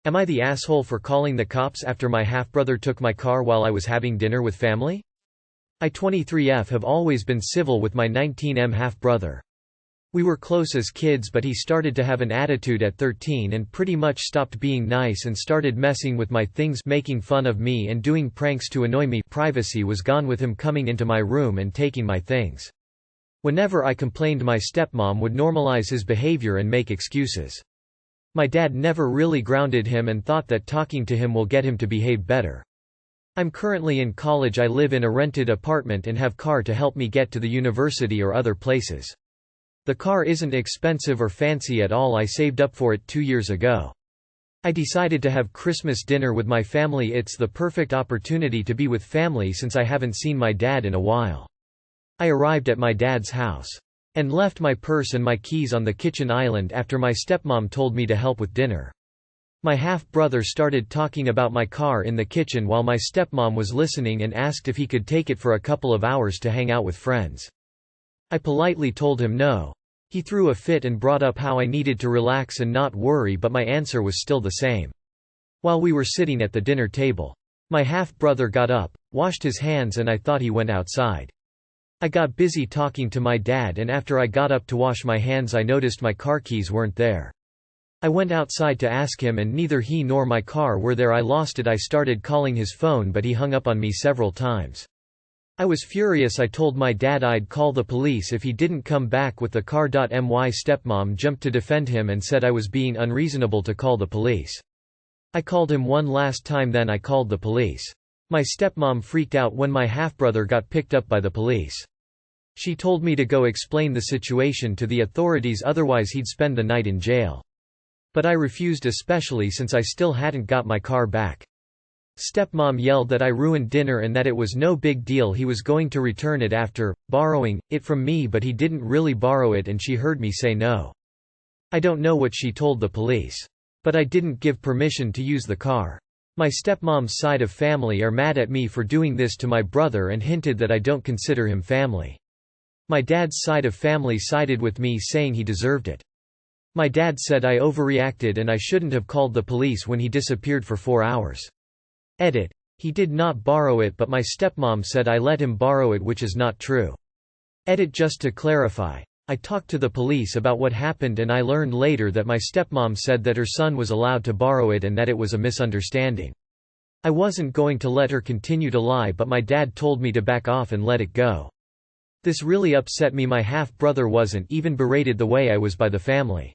Am I the asshole for calling the cops after my half-brother took my car while I was having dinner with family? I 23F have always been civil with my 19M half-brother. We were close as kids, but he started to have an attitude at 13 and pretty much stopped being nice and started messing with my things, making fun of me and doing pranks to annoy me. Privacy was gone with him coming into my room and taking my things. Whenever I complained, my stepmom would normalize his behavior and make excuses. My dad never really grounded him and thought that talking to him will get him to behave better. I'm currently in college. I live in a rented apartment and have car to help me get to the university or other places. The car isn't expensive or fancy at all. I saved up for it 2 years ago. I decided to have Christmas dinner with my family. It's the perfect opportunity to be with family since I haven't seen my dad in a while. I arrived at my dad's house and left my purse and my keys on the kitchen island after my stepmom told me to help with dinner. My half-brother started talking about my car in the kitchen while my stepmom was listening and asked if he could take it for a couple of hours to hang out with friends. I politely told him no. He threw a fit and brought up how I needed to relax and not worry, but my answer was still the same. While we were sitting at the dinner table, my half-brother got up, washed his hands, and I thought he went outside. I got busy talking to my dad, and after I got up to wash my hands I noticed my car keys weren't there. I went outside to ask him and neither he nor my car were there. I lost it. I started calling his phone but he hung up on me several times. I was furious. I told my dad I'd call the police if he didn't come back with the car. My stepmom jumped to defend him and said I was being unreasonable to call the police. I called him one last time, then I called the police. My stepmom freaked out when my half-brother got picked up by the police. She told me to go explain the situation to the authorities, otherwise he'd spend the night in jail. But I refused, especially since I still hadn't got my car back. Stepmom yelled that I ruined dinner and that it was no big deal, he was going to return it after borrowing it from me, but he didn't really borrow it and she heard me say no. I don't know what she told the police. But I didn't give permission to use the car. My stepmom's side of family are mad at me for doing this to my brother and hinted that I don't consider him family. My dad's side of family sided with me, saying he deserved it. My dad said I overreacted and I shouldn't have called the police when he disappeared for 4 hours. Edit. He did not borrow it, but my stepmom said I let him borrow it, which is not true. Edit. Just to clarify, I talked to the police about what happened and I learned later that my stepmom said that her son was allowed to borrow it and that it was a misunderstanding. I wasn't going to let her continue to lie, but my dad told me to back off and let it go. This really upset me. My half-brother wasn't even berated the way I was by the family.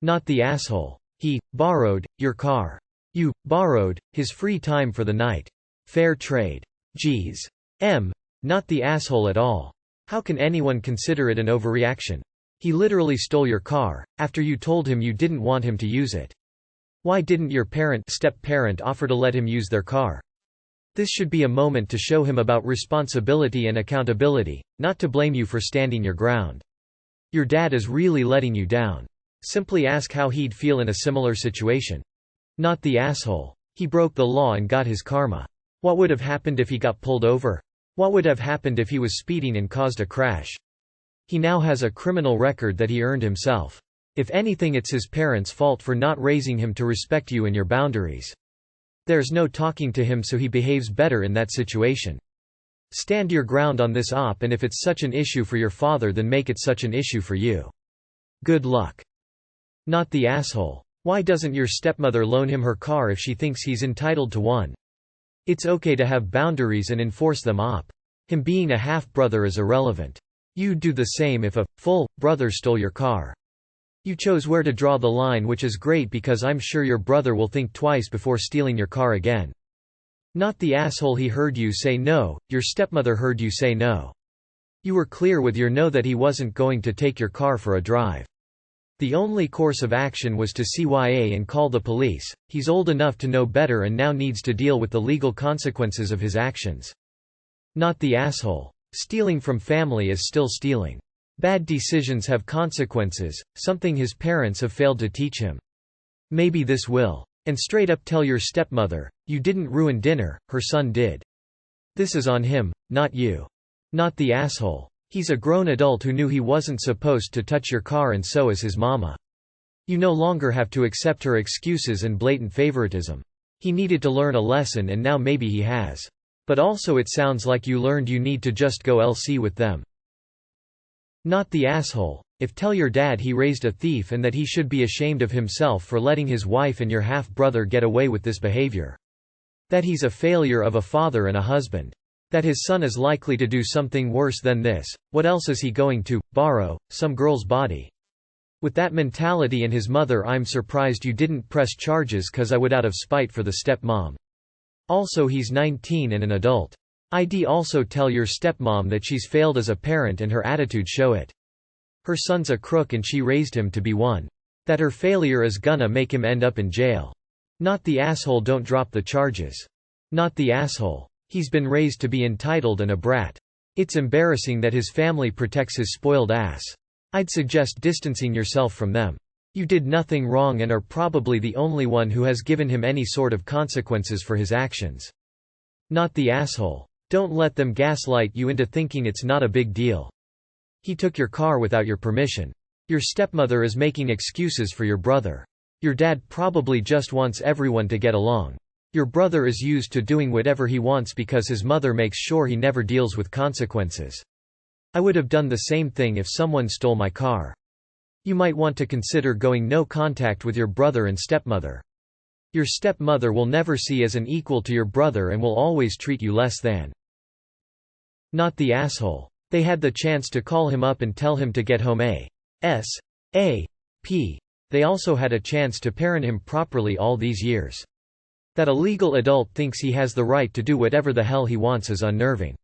Not the asshole. He borrowed your car. You borrowed his free time for the night. Fair trade. Jeez. Not the asshole at all. How can anyone consider it an overreaction? He literally stole your car, after you told him you didn't want him to use it. Why didn't your step-parent offer to let him use their car? This should be a moment to show him about responsibility and accountability, not to blame you for standing your ground. Your dad is really letting you down. Simply ask how he'd feel in a similar situation. Not the asshole. He broke the law and got his karma. What would have happened if he got pulled over? What would have happened if he was speeding and caused a crash? He now has a criminal record that he earned himself. If anything, it's his parents' fault for not raising him to respect you and your boundaries. There's no talking to him, so he behaves better in that situation. Stand your ground on this and if it's such an issue for your father, then make it such an issue for you. Good luck. Not the asshole. Why doesn't your stepmother loan him her car if she thinks he's entitled to one? It's okay to have boundaries and enforce them. Him being a half-brother is irrelevant. You'd do the same if a full brother stole your car. You chose where to draw the line, which is great because I'm sure your brother will think twice before stealing your car again. Not the asshole. He heard you say no, your stepmother heard you say no. You were clear with your no that he wasn't going to take your car for a drive. The only course of action was to CYA and call the police. He's old enough to know better and now needs to deal with the legal consequences of his actions. Not the asshole. Stealing from family is still stealing. Bad decisions have consequences, something his parents have failed to teach him. Maybe this will. And straight up tell your stepmother, you didn't ruin dinner, her son did. This is on him, not you. Not the asshole. He's a grown adult who knew he wasn't supposed to touch your car, and so is his mama. You no longer have to accept her excuses and blatant favoritism. He needed to learn a lesson and now maybe he has. But also it sounds like you learned you need to just go LC with them. Not the asshole. If tell your dad he raised a thief and that he should be ashamed of himself for letting his wife and your half-brother get away with this behavior. That he's a failure of a father and a husband. That his son is likely to do something worse than this. What else is he going to borrow? Some girl's body. With that mentality and his mother, I'm surprised you didn't press charges, cause I would out of spite for the stepmom. Also he's 19 and an adult. I'd also tell your stepmom that she's failed as a parent and her attitude show it. Her son's a crook and she raised him to be one. That her failure is gonna make him end up in jail. Not the asshole. Don't drop the charges. Not the asshole. He's been raised to be entitled and a brat. It's embarrassing that his family protects his spoiled ass. I'd suggest distancing yourself from them. You did nothing wrong and are probably the only one who has given him any sort of consequences for his actions. Not the asshole. Don't let them gaslight you into thinking it's not a big deal. He took your car without your permission. Your stepmother is making excuses for your brother. Your dad probably just wants everyone to get along. Your brother is used to doing whatever he wants because his mother makes sure he never deals with consequences. I would have done the same thing if someone stole my car. You might want to consider going no contact with your brother and stepmother. Your stepmother will never see as an equal to your brother and will always treat you less than. Not the asshole. They had the chance to call him up and tell him to get home ASAP. They also had a chance to parent him properly all these years. That a legal adult thinks he has the right to do whatever the hell he wants is unnerving.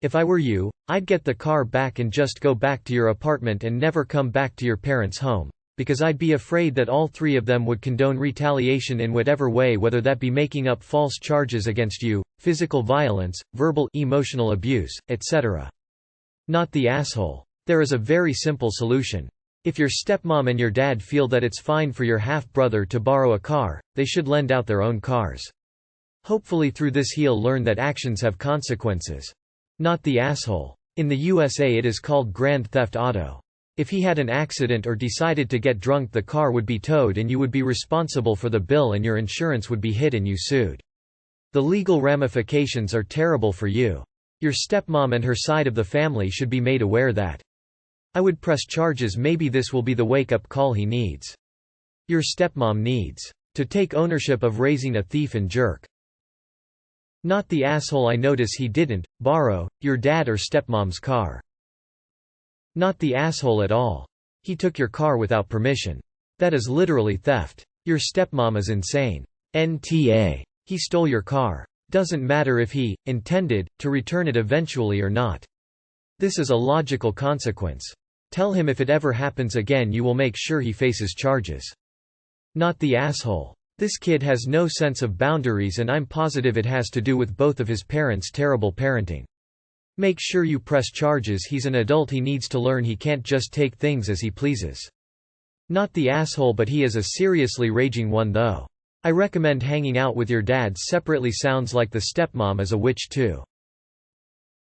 If I were you, I'd get the car back and just go back to your apartment and never come back to your parents' home, because I'd be afraid that all three of them would condone retaliation in whatever way, whether that be making up false charges against you, physical violence, verbal, emotional abuse, etc. Not the asshole. There is a very simple solution. If your stepmom and your dad feel that it's fine for your half-brother to borrow a car, they should lend out their own cars. Hopefully through this he'll learn that actions have consequences. Not the asshole. In the USA it is called grand theft auto. If he had an accident or decided to get drunk, the car would be towed and you would be responsible for the bill and your insurance would be hit and you sued. The legal ramifications are terrible for you. Your stepmom and her side of the family should be made aware that. I would press charges. Maybe this will be the wake-up call he needs. Your stepmom needs to take ownership of raising a thief and jerk. Not the asshole. I notice he didn't borrow your dad or stepmom's car. Not the asshole at all. He took your car without permission. That is literally theft. Your stepmom is insane. NTA. He stole your car. Doesn't matter if he intended to return it eventually or not. This is a logical consequence. Tell him if it ever happens again you will make sure he faces charges. Not the asshole. This kid has no sense of boundaries and I'm positive it has to do with both of his parents' terrible parenting. Make sure you press charges. He's an adult. He needs to learn he can't just take things as he pleases. Not the asshole, but he is a seriously raging one though. I recommend hanging out with your dad separately. Sounds like the stepmom is a witch too.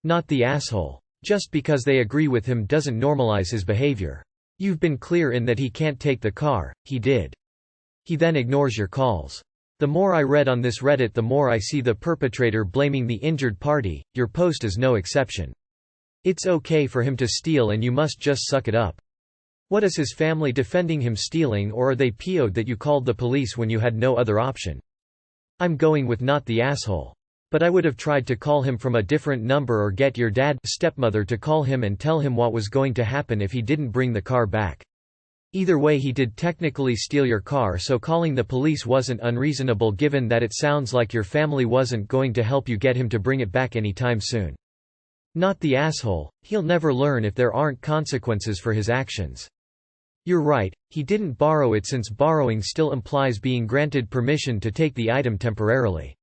Not the asshole. Just because they agree with him doesn't normalize his behavior. You've been clear in that he can't take the car, he did. He then ignores your calls. The more I read on this Reddit, the more I see the perpetrator blaming the injured party. Your post is no exception. It's okay for him to steal and you must just suck it up. What is his family defending him stealing, or are they PO'd that you called the police when you had no other option? I'm going with not the asshole. But I would have tried to call him from a different number or get your stepmother to call him and tell him what was going to happen if he didn't bring the car back. Either way he did technically steal your car, so calling the police wasn't unreasonable given that it sounds like your family wasn't going to help you get him to bring it back anytime soon. Not the asshole. He'll never learn if there aren't consequences for his actions. You're right, he didn't borrow it since borrowing still implies being granted permission to take the item temporarily.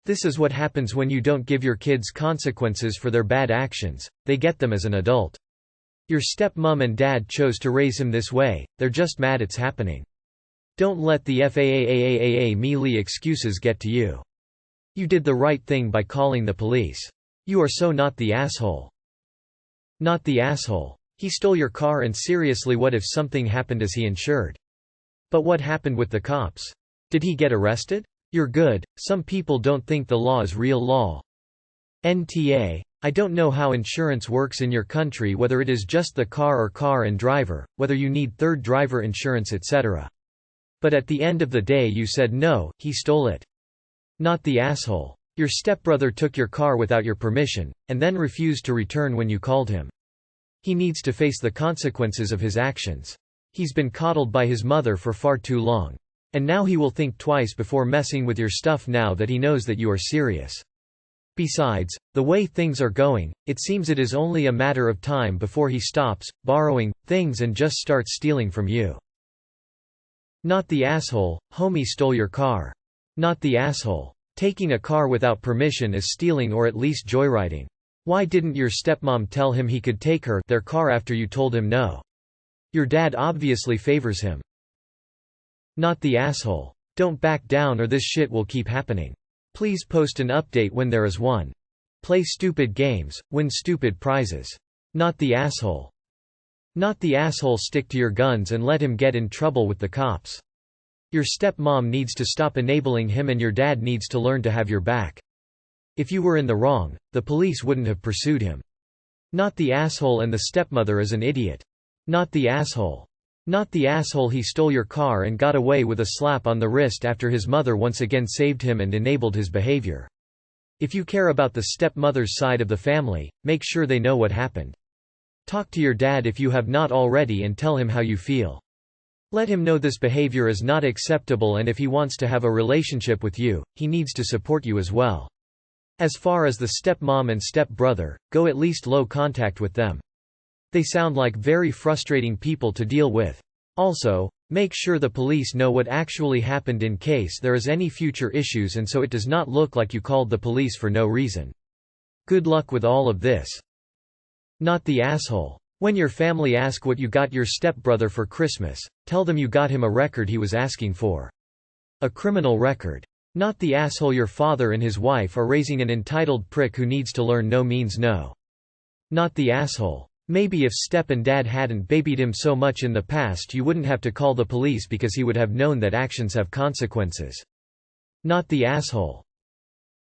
This is what happens when you don't give your kids consequences for their bad actions, they get them as an adult. Your stepmom and dad chose to raise him this way, they're just mad it's happening. Don't let the mealy excuses get to you. You did the right thing by calling the police. You are so not the asshole. Not the asshole. He stole your car, and seriously, what if something happened? Is he insured? But what happened with the cops? Did he get arrested? You're good, some people don't think the law is real law. NTA. I don't know how insurance works in your country, whether it is just the car or car and driver, whether you need third driver insurance etc. But at the end of the day you said no, he stole it. Not the asshole. Your stepbrother took your car without your permission, and then refused to return when you called him. He needs to face the consequences of his actions. He's been coddled by his mother for far too long. And now he will think twice before messing with your stuff now that he knows that you are serious. Besides, the way things are going, it seems it is only a matter of time before he stops borrowing things and just starts stealing from you. Not the asshole. Homie stole your car. Not the asshole. Taking a car without permission is stealing or at least joyriding. Why didn't your stepmom tell him he could take their car after you told him no? Your dad obviously favors him. Not the asshole. Don't back down or this shit will keep happening. Please post an update when there is one. Play stupid games, win stupid prizes. Not the asshole. Not the asshole. Stick to your guns and let him get in trouble with the cops. Your stepmom needs to stop enabling him and your dad needs to learn to have your back. If you were in the wrong, the police wouldn't have pursued him. Not the asshole. And the stepmother is an idiot. Not the asshole. Not the asshole. He stole your car and got away with a slap on the wrist after his mother once again saved him and enabled his behavior. If you care about the stepmother's side of the family, make sure they know what happened. Talk to your dad if you have not already and tell him how you feel. Let him know this behavior is not acceptable, and if he wants to have a relationship with you, he needs to support you as well. As far as the stepmom and stepbrother, go at least low contact with them. They sound like very frustrating people to deal with. Also, make sure the police know what actually happened in case there is any future issues and so it does not look like you called the police for no reason. Good luck with all of this. Not the asshole. When your family ask what you got your stepbrother for Christmas, tell them you got him a record he was asking for. A criminal record. Not the asshole. Your father and his wife are raising an entitled prick who needs to learn no means no. Not the asshole. Maybe if Step and Dad hadn't babied him so much in the past you wouldn't have to call the police because he would have known that actions have consequences. Not the asshole.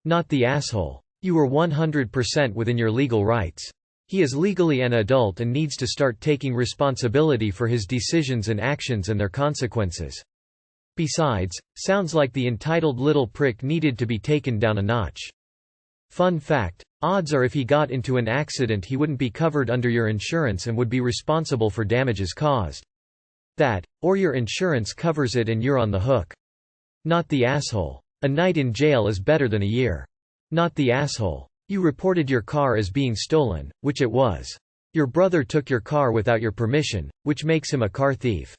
Not the asshole. You were 100% within your legal rights. He is legally an adult and needs to start taking responsibility for his decisions and actions and their consequences. Besides, sounds like the entitled little prick needed to be taken down a notch. Fun fact, odds are if he got into an accident he wouldn't be covered under your insurance and would be responsible for damages caused. That, or your insurance covers it and you're on the hook. Not the asshole. A night in jail is better than a year. Not the asshole. You reported your car as being stolen, which it was. Your brother took your car without your permission, which makes him a car thief.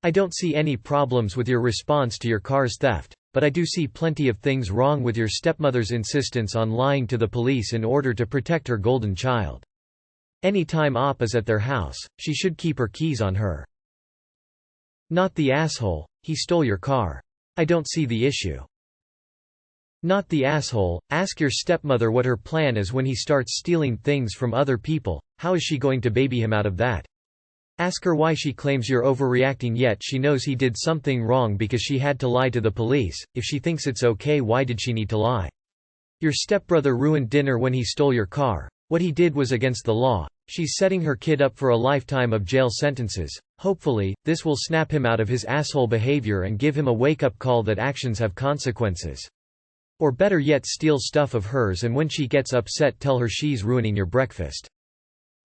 I don't see any problems with your response to your car's theft, but I do see plenty of things wrong with your stepmother's insistence on lying to the police in order to protect her golden child. Anytime Op is at their house, she should keep her keys on her. Not the asshole. He stole your car. I don't see the issue. Not the asshole. Ask your stepmother what her plan is when he starts stealing things from other people. How is she going to baby him out of that? Ask her why she claims you're overreacting yet she knows he did something wrong because she had to lie to the police. If she thinks it's okay, why did she need to lie? Your stepbrother ruined dinner when he stole your car. What he did was against the law. She's setting her kid up for a lifetime of jail sentences. Hopefully, this will snap him out of his asshole behavior and give him a wake-up call that actions have consequences. Or better yet, steal stuff of hers and when she gets upset tell her she's ruining your breakfast.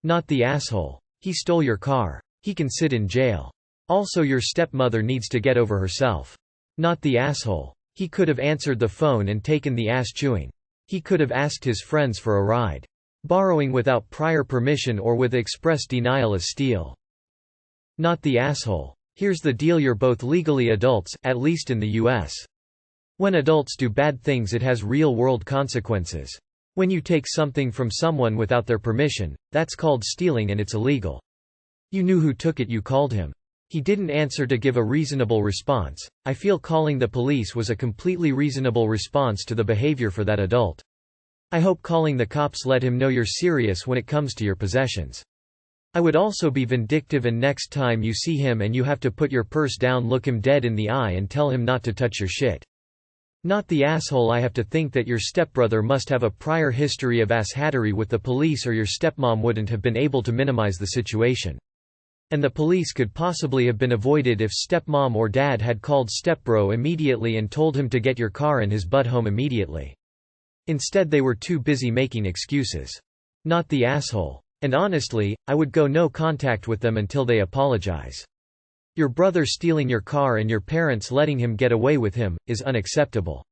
Not the asshole. He stole your car. He can sit in jail. Also, your stepmother needs to get over herself. Not the asshole. He could have answered the phone and taken the ass chewing. He could have asked his friends for a ride. Borrowing without prior permission or with express denial is steal. Not the asshole. Here's the deal, you're both legally adults, at least in the US. When adults do bad things it has real-world consequences. When you take something from someone without their permission, that's called stealing and it's illegal. You knew who took it, you called him. He didn't answer to give a reasonable response. I feel calling the police was a completely reasonable response to the behavior for that adult. I hope calling the cops let him know you're serious when it comes to your possessions. I would also be vindictive, and next time you see him and you have to put your purse down, look him dead in the eye and tell him not to touch your shit. Not the asshole. I have to think that your stepbrother must have a prior history of asshattery with the police, or your stepmom wouldn't have been able to minimize the situation. And the police could possibly have been avoided if stepmom or dad had called stepbro immediately and told him to get your car and his butt home immediately. Instead they were too busy making excuses. Not the asshole. And honestly, I would go no contact with them until they apologize. Your brother stealing your car and your parents letting him get away with him is unacceptable.